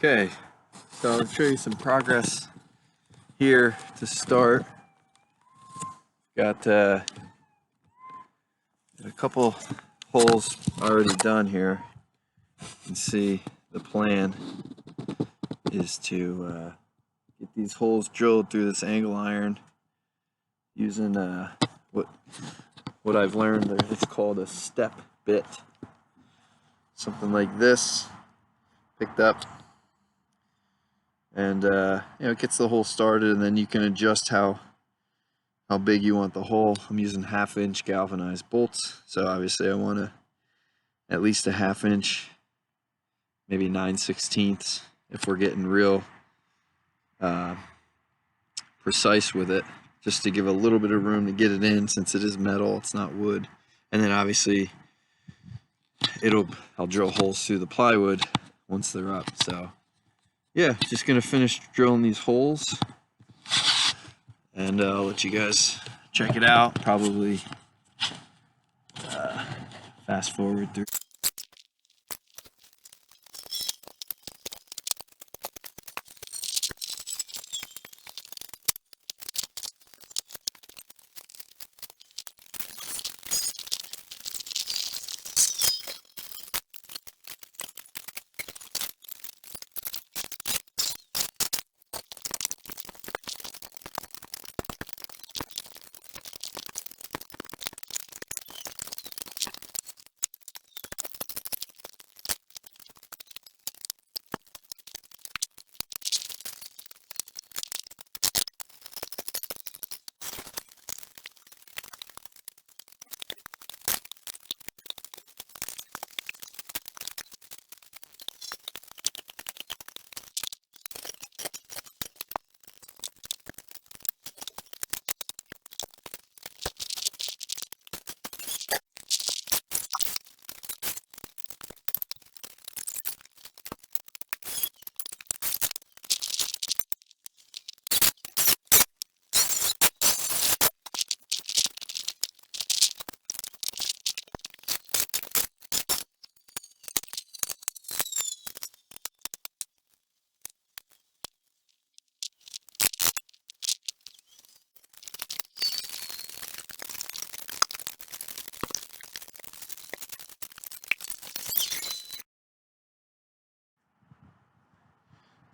Okay, so I'll show you some progress here to start. Got a couple holes already done here. You can see the plan is to get these holes drilled through this angle iron using what I've learned. It's called a step bit, something like this, picked up. And it gets the hole started, and then you can adjust how big you want the hole. I'm using 1/2 inch galvanized bolts, so obviously I want at least a 1/2 inch, maybe 9/16 if we're getting real precise with it, just to give a little bit of room to get it in, since it is metal, it's not wood. And then obviously I'll drill holes through the plywood once they're up. So yeah, just gonna finish drilling these holes, and I'll let you guys check it out. Probably fast forward through.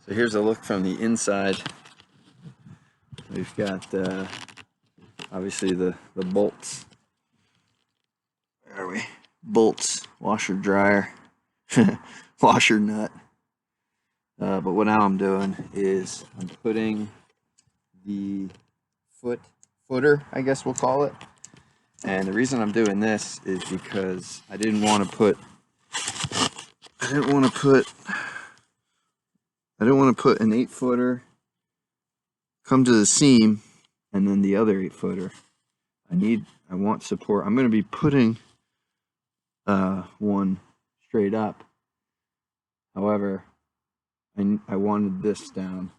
So here's a look from the inside. We've got obviously the bolts. Where are we? Bolts, washer, dryer, washer nut. But what now I'm doing is I'm putting the footer, I guess we'll call it. And the reason I'm doing this is because I didn't want to put an 8-footer come to the seam and then the other 8-footer. I want support. I'm going to be putting one straight up. However, I wanted this down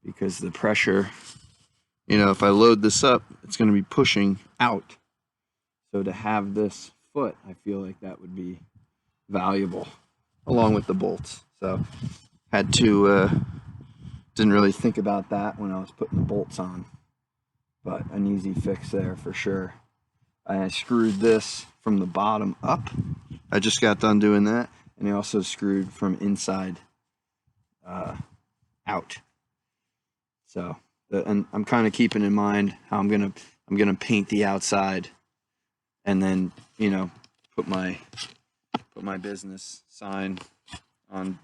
because the pressure, if I load this up, it's going to be pushing out. So to have this foot, I feel like that would be valuable, along with the bolts. So had to didn't really think about that when I was putting the bolts on, but an easy fix there for sure. I screwed this from the bottom up. I just got done doing that, and I also screwed from inside out. So and I'm kind of keeping in mind how I'm gonna paint the outside, and then put my business sign on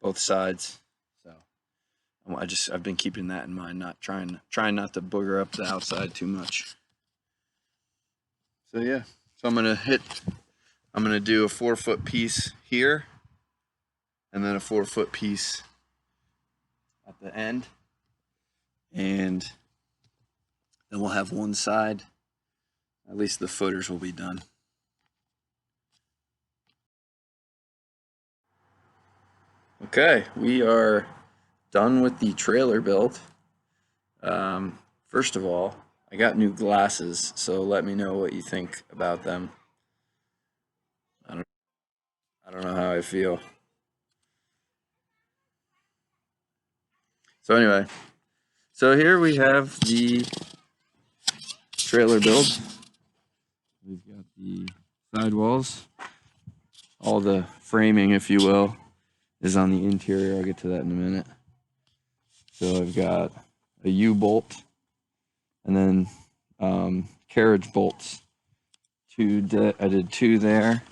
both sides. So I've been keeping that in mind, not trying not to booger up the outside too much. So yeah, so I'm gonna do a 4-foot piece here, and then a 4-foot piece at the end, and then we'll have one side. At least the footers will be done. Okay, we are done with the trailer build. First of all, I got new glasses, so let me know what you think about them. I don't know how I feel. So anyway, so here we have the trailer build. We've got the sidewalls. All the framing, if you will, is on the interior. I'll get to that in a minute. So I've got a U-bolt and then carriage bolts. I did 2 there,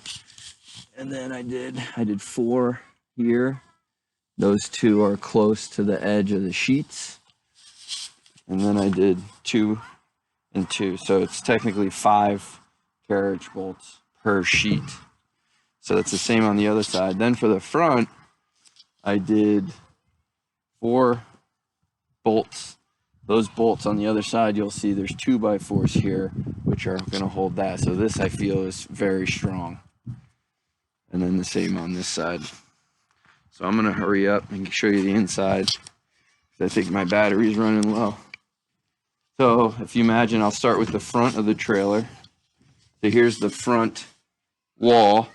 and then I did 4 here. Those 2 are close to the edge of the sheets, and then I did 2 and 2. So it's technically 5 carriage bolts per sheet. So that's the same on the other side. Then for the front, I did 4 bolts. Those bolts on the other side, you'll see there's 2x4s here, which are going to hold that. So this, I feel, is very strong. And then the same on this side. So I'm going to hurry up and show you the inside, because I think my battery's running low. So if you imagine, I'll start with the front of the trailer. So here's the front wall.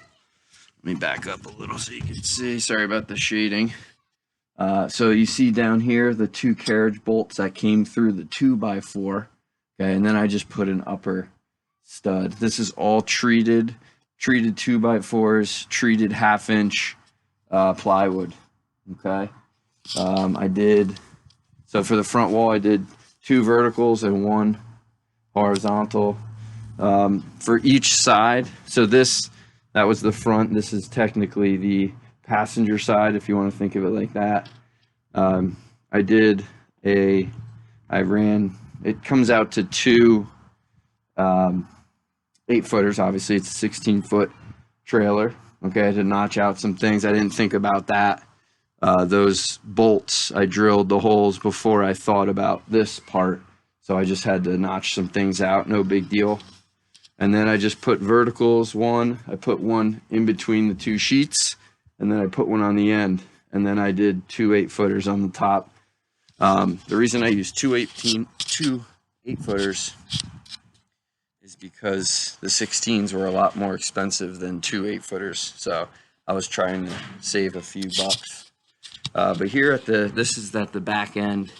Let me back up a little so you can see. Sorry about the shading. So you see down here the 2 carriage bolts that came through the 2x4. Okay, and then I just put an upper stud. This is all treated 2x4s, treated 1/2-inch plywood. Okay, so for the front wall, I did 2 verticals and 1 horizontal for each side. So that was the front. This is technically the passenger side, if you want to think of it like that. It comes out to 2 8-footers. Obviously it's a 16-foot trailer. Okay, I had to notch out some things. I didn't think about that. Those bolts, I drilled the holes before I thought about this part, so I just had to notch some things out. No big deal. And then I just put verticals. I put 1 in between the 2 sheets, and then I put 1 on the end, and then I did 2 8-footers on the top. The reason I used 2 8-footers is because the 16s were a lot more expensive than 2 8-footers, so I was trying to save a few bucks. But here this is at the back end.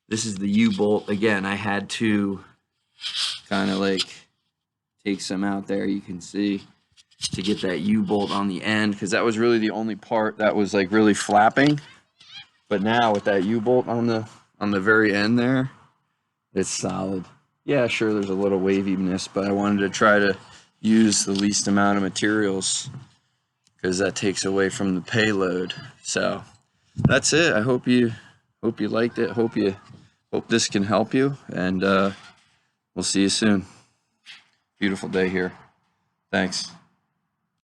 This is the U-bolt. Again, I had to kind of like take some out there, you can see, to get that U-bolt on the end, because that was really the only part that was like really flapping. But now with that U-bolt on the very end there, it's solid. Yeah, sure, there's a little waviness, but I wanted to try to use the least amount of materials because that takes away from the payload. So that's it. I hope you liked it. Hope this can help you, and we'll see you soon. Beautiful day here. Thanks.